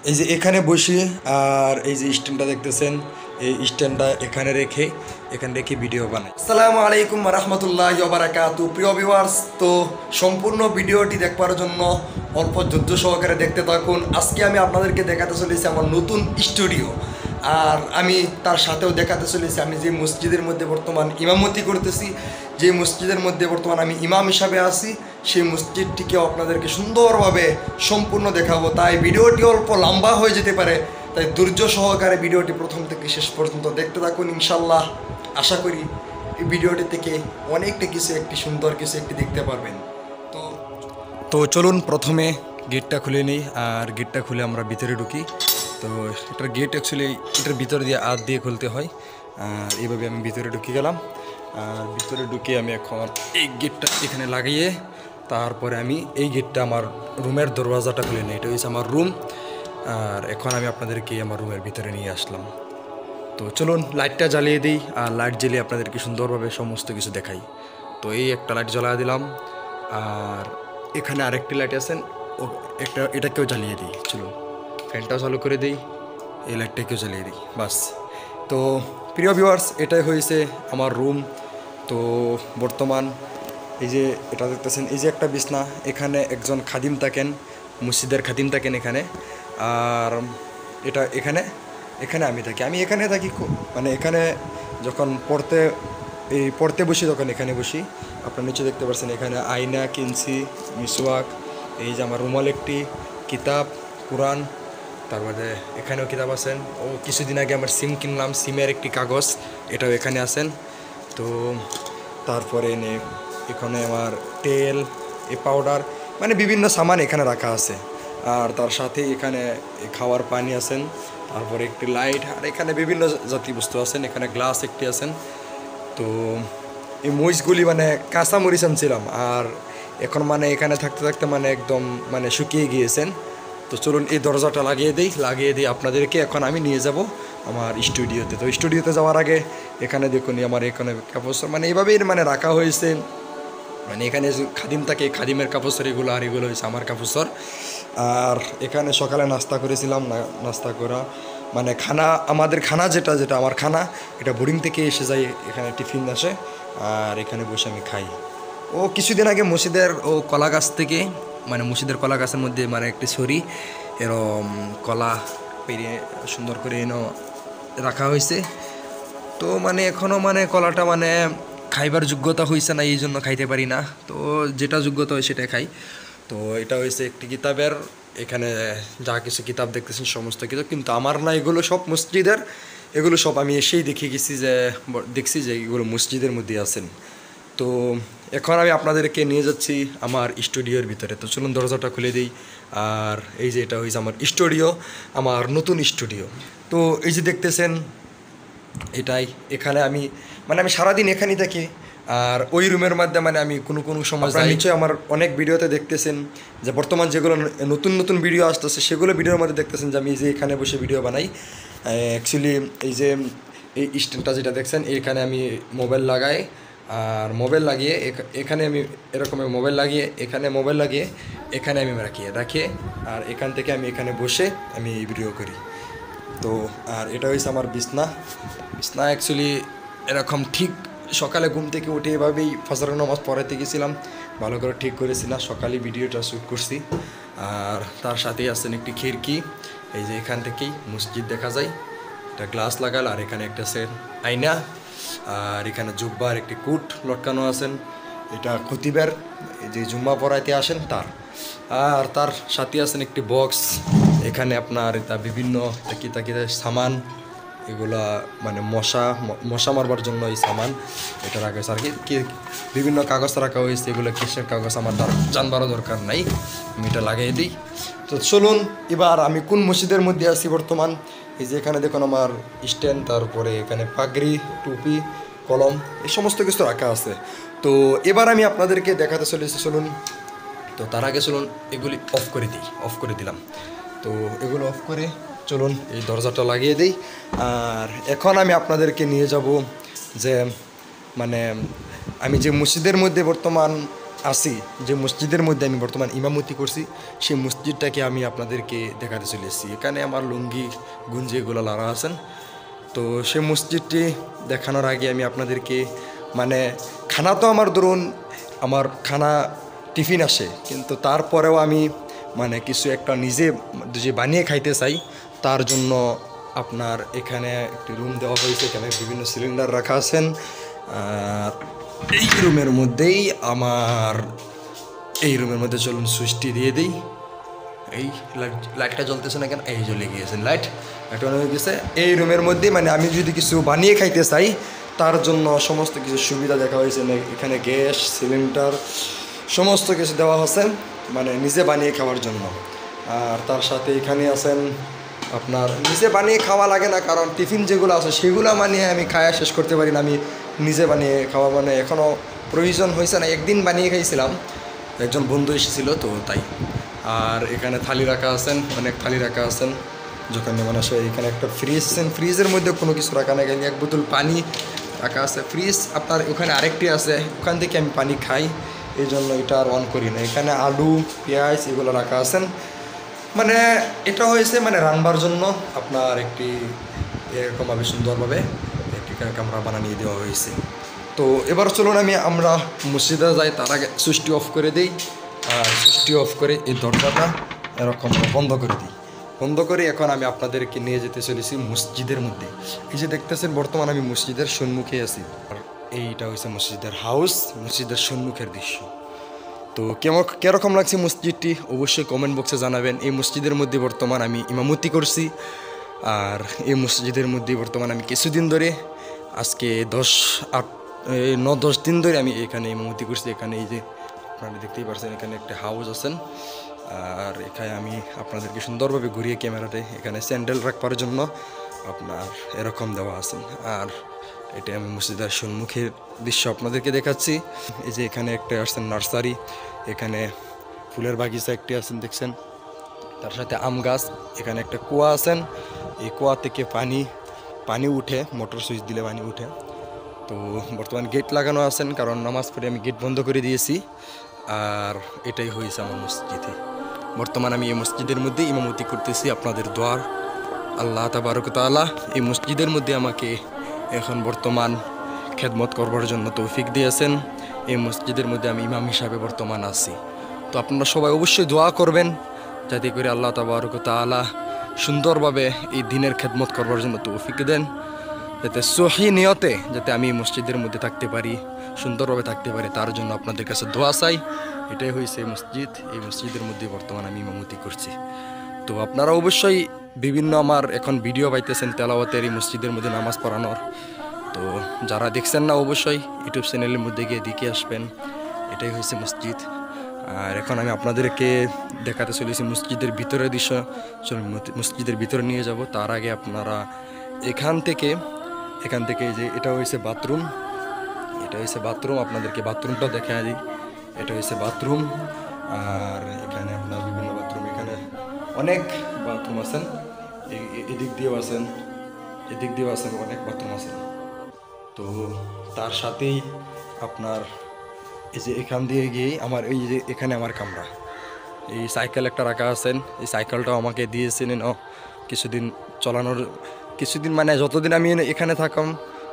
এই যে এখানে বসি, আর এই যে স্ট্যান্ডটা দেখতেছেন, এই স্ট্যান্ডটা এখানে রেখে ভিডিও বানাই। আসসালামু আলাইকুম রহমতুল্লাহ বারাকাতু। প্রিয় ভিউয়ার্স, তো সম্পূর্ণ ভিডিওটি দেখবার জন্য অল্প ধৈর্য সহকারে দেখতে থাকুন। আজকে আমি আপনাদেরকে দেখাতে চলেছি আমার নতুন স্টুডিও, আর আমি তার সাথেও দেখাতে চলেছি আমি যে মসজিদের মধ্যে বর্তমান ইমামতি করতেছি, যে মসজিদের মধ্যে বর্তমান আমি ইমাম হিসাবে আছি, সেই মসজিদটিকেও আপনাদেরকে সুন্দরভাবে সম্পূর্ণ দেখাবো। তাই ভিডিওটি অল্প লম্বা হয়ে যেতে পারে, তাই ধৈর্য সহকারে ভিডিওটি প্রথম থেকে শেষ পর্যন্ত দেখতে থাকুন। ইনশাল্লাহ আশা করি এই ভিডিওটি থেকে অনেকটা কিছু সুন্দর কিছু দেখতে পারবেন। তো তো চলুন প্রথমে গেটটা খুলে নিই, আর গেটটা খুলে আমরা ভিতরে ঢুকি। তো এটার গেট অ্যাকচুয়ালি এটার ভিতর দিয়ে হাত দিয়ে খুলতে হয়, আর এইভাবে আমি ভিতরে ঢুকে গেলাম। আর ভিতরে ঢুকে আমি এখন এই গেটটা এখানে লাগিয়ে তারপরে আমি এই গেটটা আমার রুমের দরওয়াজাটা খুলে নিই। এটা হচ্ছে আমার রুম, আর এখন আমি আপনাদেরকে আমার রুমের ভিতরে নিয়ে আসলাম। তো চলুন লাইটটা জ্বালিয়ে দিই, আর লাইট জ্বালিয়ে আপনাদেরকে সুন্দরভাবে সমস্ত কিছু দেখাই। তো এই একটা লাইট জ্বালিয়ে দিলাম, আর এখানে আরেকটি লাইট আছেন, ও এটাকেও জ্বালিয়ে দিই। চলুন ফ্যানটাও চালু করে দিই, এই লাইটটাকেও জ্বালিয়ে দিই, বাস। তো প্রিয় ভিউয়ার্স, এটাই হয়েছে আমার রুম। তো বর্তমান এই যে এটা দেখতেছেন, এই যে একটা বিছনা, এখানে একজন খাদিম থাকেন, মসজিদের খাদিম থাকেন এখানে। আর এটা এখানে এখানে আমি থাকি, এখানে থাকি। মানে এখানে যখন পড়তে বসি তখন এখানে বসি। আপনার নিচে দেখতে পাচ্ছেন এখানে আয়না কিনছি, মিসওয়াক, এই যে আমার রুমাল, একটি কিতাব, কোরআন, তারপরে এখানেও কিতাব আছেন। ও কিছুদিন আগে আমার সিম কিনলাম, সিমের একটি কাগজ, এটাও এখানে আছেন। তো তারপরে এখানে আমার তেল, এই পাউডার, মানে বিভিন্ন সামান এখানে রাখা আছে। আর তার সাথে এখানে খাওয়ার পানি আছেন, তারপরে একটি লাইট, আর এখানে বিভিন্ন জাতীয় বস্তু আছেন। এখানে গ্লাস একটি আছেন। তো এই মরিচগুলি মানে কাঁচা মরিচ আনছিলাম, আর এখন মানে এখানে থাকতে থাকতে মানে একদম মানে শুকিয়ে গিয়েছেন। তো চলুন এই দরজাটা লাগিয়ে দিই আপনাদেরকে। এখন আমি নিয়ে যাব আমার স্টুডিওতে। তো স্টুডিওতে যাওয়ার আগে এখানে দেখুন আমার এখানে কাপড় মানে এইভাবেই মানে রাখা হয়েছে। মানে এখানে যে খাদিম থাকে, খাদিমের কাপড় এগুলো, আর এগুলো হয়েছে আমার কাপড়। আর এখানে সকালে নাস্তা করেছিলাম, নাস্তা করা মানে খানা, আমাদের খানা যেটা আমার খানা, এটা বোর্ডিং থেকে এসে যায়, এখানে টিফিন আসে, আর এখানে বসে আমি খাই। ও কিছুদিন আগে মসজিদের কলা গাছ থেকে, মানে মসজিদের কলা গাছের মধ্যে মানে একটি ছড়ি এরম কলা পেরিয়ে সুন্দর করে রাখা হয়েছে। তো মানে এখনও মানে কলাটা মানে খাইবার যোগ্যতা হয়েছে না, এই জন্য খাইতে পারি না। তো যেটা যোগ্যতা হয় সেটাই খাই। তো এটা হয়েছে একটি কিতাবের, এখানে যা কিছু কিতাব দেখতেছেন সমস্ত কিছু কিন্তু আমার না, এগুলো সব মসজিদের, এগুলো সব আমি এসেই দেখছি যে এগুলো মসজিদের মধ্যে আছেন। তো এখন আমি আপনাদেরকে নিয়ে যাচ্ছি আমার স্টুডিওর ভিতরে। তো চলুন দরজাটা খুলে দিই। আর এই যে এটা হয়েছে আমার স্টুডিও, আমার নতুন স্টুডিও। তো এই যে দেখতেছেন এটাই, এখানে আমি মানে আমি সারাদিন এখানেই থাকি। আর ওই রুমের মধ্যে মানে আমি কোনো সময় নিশ্চয়ই আমার অনেক ভিডিওতে দেখতেছেন যে বর্তমান যেগুলো নতুন নতুন ভিডিও আসতেছে, সেগুলো ভিডিওর মধ্যে দেখতেছেন যে আমি যে এখানে বসে ভিডিও বানাই। অ্যাকচুয়ালি এই যে এই স্ট্যান্ডটা যেটা দেখছেন, এখানে আমি মোবাইল লাগাই, আর মোবাইল লাগিয়ে এখানে আমি এরকম মোবাইল লাগিয়ে এখানে আমি রাখি, আর এখান থেকে আমি এখানে বসে আমি ভিডিও করি। তো আর এটা হয়েছে আমার বিছনা অ্যাকচুয়ালি এরকম ঠিক সকালে ঘুম থেকে উঠে এভাবেই ফজরের নামাজ পড়াতে গেছিলাম, ভালো করে ঠিক করেছি না, সকালে ভিডিওটা শ্যুট করছি। আর তার সাথেই আছেন একটি খিড়কি, এই যে এখান থেকেই মসজিদ দেখা যায়, একটা গ্লাস লাগাল, আর এখানে একটা সেট আয়না, আর এখানে জুব্বার একটি কুট লটকানো আছেন, এটা খতিবের এই যে জুম্মা পড়াইতে আসেন তার। আর তার সাথে আছেন একটি বক্স, এখানে আপনার এটা বিভিন্ন তাকিয়ে সামান, এগুলা মানে মশা মারবার জন্য এই সামান এটা রাখা হয়েছে। আর কি বিভিন্ন কাগজ রাখা হয়েছে, এগুলো কিসের কাগজ আমার জানবারও দরকার নাই, আমি এটা লাগিয়ে দিই। তো চলুন এবার আমি কোন মসজিদের মধ্যে আছি বর্তমান। এই যে এখানে দেখুন আমার স্ট্যান্ড, তারপরে এখানে পাগড়ি, টুপি, কলম, এই সমস্ত কিছু রাখা আছে। তো এবার আমি আপনাদেরকে দেখাতে চলেছি, চলুন। তো তার আগে চলুন এগুলি অফ করে দিলাম। তো এগুলো অফ করে চলুন এই দরজাটা লাগিয়ে দিই। আর এখন আমি আপনাদেরকে নিয়ে যাব যে মানে আমি যে মসজিদের মধ্যে বর্তমান আছি, যে মসজিদের মধ্যে আমি বর্তমান ইমামতি করছি, সেই মসজিদটাকে আমি আপনাদেরকে দেখাতে চলে এসেছি। এখানে আমার লুঙ্গি গুঞ্জি এগুলো লাড়া আছেন। তো সেই মসজিদটি দেখানোর আগে আমি আপনাদেরকে মানে খানা তো আমার ধরুন আমার খানা টিফিন আসে, কিন্তু তারপরেও আমি মানে কিছু একটা নিজে যে বানিয়ে খাইতে চাই, তার জন্য আপনার এখানে একটি রুম দেওয়া হয়েছে। এখানে বিভিন্ন সিলিন্ডার রাখা আছেন। আর এই রুমের মধ্যেই এই রুমের মধ্যে চলুন সুইচটি দিয়ে দিই। এই লাইটটা জ্বলতেছে না কেন? এই জ্বলে গিয়েছেন লাইট অন হয়ে গেছে। এই রুমের মধ্যে মানে আমি যদি কিছু বানিয়ে খাইতে চাই, তার জন্য সমস্ত কিছু সুবিধা দেখা হয়েছে। এখানে গ্যাস সিলিন্ডার সমস্ত কিছু দেওয়া হচ্ছে মানে নিজে বানিয়ে খাওয়ার জন্য। আর তার সাথে এখানে আছেন আপনার নিজে বানিয়ে খাওয়া লাগে না, কারণ টিফিন যেগুলো আছে সেগুলো বানিয়ে আমি খাওয়া শেষ করতে পারি না। আমি নিজে বানিয়ে খাওয়া মানে এখনও প্রয়োজন হয়েছে না। একদিন বানিয়ে খাইছিলাম, একজন বন্ধু এসেছিলো তো তাই। আর এখানে থালি রাখা আছেন, অনেক থালি রাখা আছেন। যখন মানে আসে এখানে একটা ফ্রিজ আছেন, ফ্রিজের মধ্যে কোনো কিছু রাখা না, এক বোতল পানি রাখা আছে। ফ্রিজ আপনার ওখানে আরেকটি আছে, ওখান থেকে আমি পানি খাই, এই জন্য এটা আর অন করি না। এখানে আলু পেঁয়াজ এগুলো রাখা আছেন। মানে এটা হয়েছে মানে রান্নার জন্য আপনার একটি এরকমভাবে সুন্দরভাবে একটি কামরা বানিয়ে দেওয়া হয়েছে। তো এবার চলুন আমরা মসজিদে যাই, তার আগে সুইচটি অফ করে দিই। আর সুইচটি অফ করে এই দরজাটা এরকম বন্ধ করে দিই। বন্ধ করে এখন আমি আপনাদেরকে নিয়ে যেতে চলেছি মসজিদের মধ্যে। এই যে দেখতেছেন বর্তমান আমি মসজিদের সম্মুখে আছি। আর এইটা হচ্ছে মসজিদের হাউস, মসজিদের সম্মুখের দৃশ্য। তো কীরকম লাগছে মসজিদটি অবশ্যই কমেন্ট বক্সে জানাবেন। এই মসজিদের মধ্যে বর্তমান আমি ইমামতি করছি। আর এই মসজিদের মধ্যে বর্তমান আমি কিছুদিন ধরে আজকে 9-10 দিন ধরে আমি এখানে ইমামতি করছি। এখানে এই যে আপনারা দেখতেই পাচ্ছেন এখানে একটা হাউস আছেন। আর এখানে আমি আপনাদেরকে সুন্দরভাবে ঘুরিয়ে ক্যামেরাতে এখানে স্যান্ডেল রাখবার জন্য আপনার এরকম দেওয়া আছেন। আর এটা আমি মসজিদের সম্মুখের দৃশ্য আপনাদেরকে দেখাচ্ছি। এই যে এখানে একটা আসছেন নার্সারি, এখানে ফুলের বাগিচা একটি আছেন দেখছেন, তার সাথে আম গাছ। এখানে একটা কুয়া আছেন, এই কুয়া থেকে পানি উঠে, মোটর সুইচ দিলে পানি উঠে। তো বর্তমান গেট লাগানো আছেন, কারণ নামাজ পড়ে আমি গেট বন্ধ করে দিয়েছি। আর এটাই হয়েছে আমার মসজিদে। বর্তমান আমি এই মসজিদের মধ্যে ইমামতি করতেছি। আপনাদের দোয়ার আল্লাহ তাবারক তাআলা এই মসজিদের মধ্যে আমাকে এখন বর্তমান খেদমত করবার জন্য তৌফিক দিয়েছেন। এই মসজিদের মধ্যে আমি ইমাম হিসাবে বর্তমান আছি। তো আপনারা সবাই অবশ্যই দোয়া করবেন যাতে করে আল্লাহ তাবারক তাআলা সুন্দরভাবে এই দিনের খেদমত করবার জন্য তৌফিক দেন, যাতে সহি নিয়তে যাতে আমি মসজিদের মধ্যে থাকতে পারি, সুন্দরভাবে থাকতে পারি, তার জন্য আপনাদের কাছে দোয়া চাই। এটাই হয়েছে মসজিদ। এই মসজিদের মধ্যে বর্তমান আমি ইমামতি করছি। তো আপনারা অবশ্যই বিভিন্ন আমার এখন ভিডিও পাইতেছেন তেলাওয়াতের এই মসজিদের মধ্যে নামাজ পড়ানোর। তো যারা দেখছেন না অবশ্যই ইউটিউব চ্যানেলের মধ্যে গিয়ে দেখে আসবেন। এটাই হয়েছে মসজিদ। আর এখন আমি আপনাদেরকে দেখাতে চলেছি মসজিদের ভিতরের দৃশ্য। চলুন মসজিদের ভিতরে নিয়ে যাব। তার আগে আপনারা এখান থেকে যে এটা হয়েছে বাথরুম, আপনাদেরকে বাথরুমটা দেখা দিই। এটা হয়েছে বাথরুম। আর এখানে আপনার বিভিন্ন বাথরুম, এখানে অনেক বাথরুম আছেন, এদিক দিয়েও আছেন, অনেক বাথরুম আছেন। তো তার সাথেই আপনার এই যে এখান দিয়ে গিয়ে এই যে এখানে আমার কামরা, এই সাইকেল একটা রাখা আছেন। এই সাইকেলটাও আমাকে দিয়েছেন কিছুদিন চালানোর, মানে যতদিন আমি এখানে থাকাম,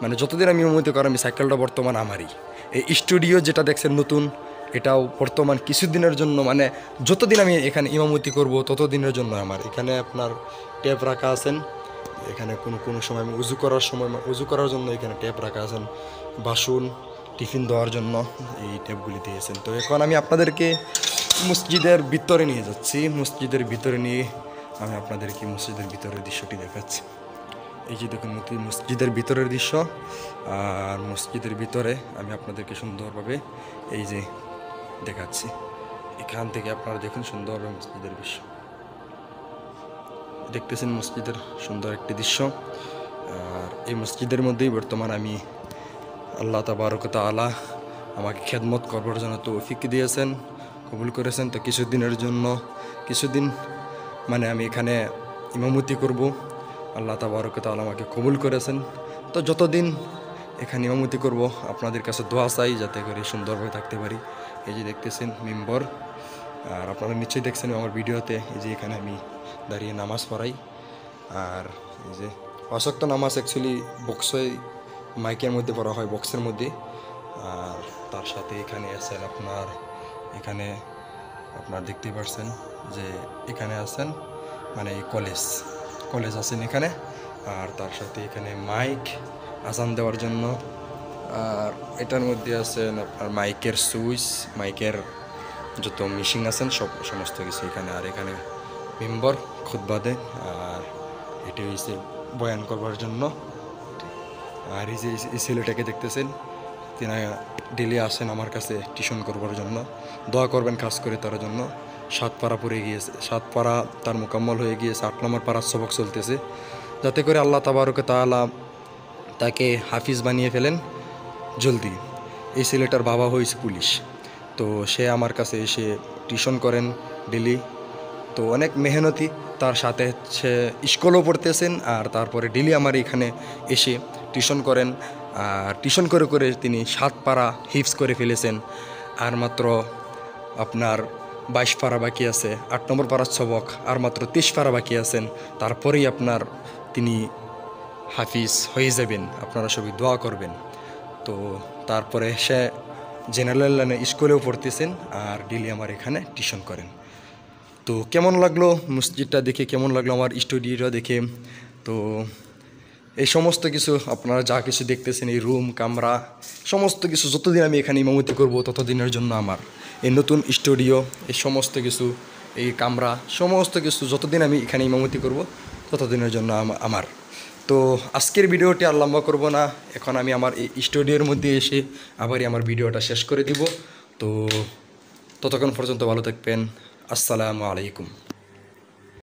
মানে যতদিন আমি ইমামতি করাম, এই সাইকেলটা বর্তমান আমারই। এই স্টুডিও যেটা দেখছেন নতুন, এটাও বর্তমান কিছুদিনের জন্য, মানে যতদিন আমি এখানে ইমামতি করব ততদিনের জন্য আমার। এখানে আপনার ট্যাপ রাখা আছেন। এখানে কোনো সময় আমি উজু করার জন্য এখানে ট্যাপ রাখা আছেন। বাসন টিফিন দেওয়ার জন্য এই ট্যাপগুলি দিয়েছেন। তো এখন আমি আপনাদেরকে মসজিদের ভিতরে নিয়ে যাচ্ছি। মসজিদের ভিতরে নিয়ে আমি আপনাদেরকে মসজিদের ভিতরের দৃশ্যটি দেখাচ্ছি। এই যে দেখুন মসজিদের ভিতরের দৃশ্য। আর মসজিদের ভিতরে আমি আপনাদেরকে সুন্দরভাবে এই যে দেখাচ্ছি। এখান থেকে আপনারা দেখুন সুন্দরভাবে মসজিদের দৃশ্য দেখতেছেন, মসজিদের সুন্দর একটি দৃশ্য। আর এই মসজিদের মধ্যেই বর্তমান আমি আল্লাহ তাবারক তাআলা আমাকে খেদমত করবার জন্য তৌফিক দিয়েছেন, কবুল করেছেন। তো কিছুদিন মানে আমি এখানে ইমামতি করব। আল্লাহ তাবারক তাআলা আমাকে কবুল করেছেন। তো যতদিন এখানে ইমামতি করব। আপনাদের কাছে দোয়া চাই যাতে করে সুন্দরভাবে থাকতে পারি। এই যে দেখতেছেন মেম্বর, আর আপনারা নিশ্চয়ই দেখছেন আমার ভিডিওতে, এই যে এখানে আমি দাঁড়িয়ে নামাজ পড়াই। আর এই যে অশক্ত নামাজ অ্যাকচুয়ালি বক্সে মাইকের মধ্যে পড়া হয়, বক্সের মধ্যে। আর তার সাথে এখানে আছেন এখানে আপনার দেখতেই পাচ্ছেন যে এখানে আছেন মানে কলেজ আছেন এখানে। আর তার সাথে এখানে মাইক আজান দেওয়ার জন্য। আর এটার মধ্যে আছেন আপনার মাইকের সুইচ, মাইকের যত মেশিন আছেন সমস্ত কিছু এখানে। আর এখানে মেম্বর খুতবা দেয়। আর এটি হয়েছে বয়ান করবার জন্য। আর এই যে এই ছেলেটাকে দেখতেছেন, তিনি ডেলি আসেন আমার কাছে টিউশন করবার জন্য। দোয়া করবেন খাস করে তার জন্য। 7 পারা পড়ে গিয়েছে, 7 পারা তার মোকাম্মল হয়ে গিয়েছে, 8 নম্বর পাড়ার সবক চলতেছে। যাতে করে আল্লাহ তাবারক তাআলা তাকে হাফিজ বানিয়ে ফেলেন জলদি। এই ছেলেটার বাবা হয়েছে পুলিশ, তো সে আমার কাছে এসে টিউশন করেন ডেলি। তো অনেক মেহনতি, তার সাথে সে স্কুলও পড়তেছেন। আর তারপরে ডেলি আমার এখানে এসে টিউশন করেন। আর টিউশন করে করে তিনি 7 পারা হিফজ করে ফেলেছেন। আর মাত্র আপনার 22 পারা বাকি আছে, 8 নম্বর পাড়ার সবক আর মাত্র 23 পারা বাকি আছেন। তারপরেই আপনার তিনি হাফিজ হয়ে যাবেন। আপনারা সবাই দোয়া করবেন। তো তারপরে সে জেনারেল লাইনে স্কুলেও পড়তেছেন আর ডেলি আমার এখানে টিউশন করেন। তো কেমন লাগলো মসজিদটা দেখে, কেমন লাগলো আমার স্টুডিওটা দেখে? তো এই সমস্ত কিছু আপনারা যা কিছু দেখতেছেন, এই রুম কামরা সমস্ত কিছু, যতদিন আমি এখানে ইমামতি করব ততদিনের জন্য আমার এই নতুন স্টুডিও, এই সমস্ত কিছু, এই কামরা সমস্ত কিছু যতদিন আমি এখানে ইমামতি করব ততদিনের জন্য আমার। তো আজকের ভিডিওটি আর লম্বা করব না, এখন আমি আমার এই স্টুডিওর মধ্যে এসে আবারই আমার ভিডিওটা শেষ করে দিব। তো ততক্ষণ পর্যন্ত ভালো থাকবেন। আসসালামু আলাইকুম।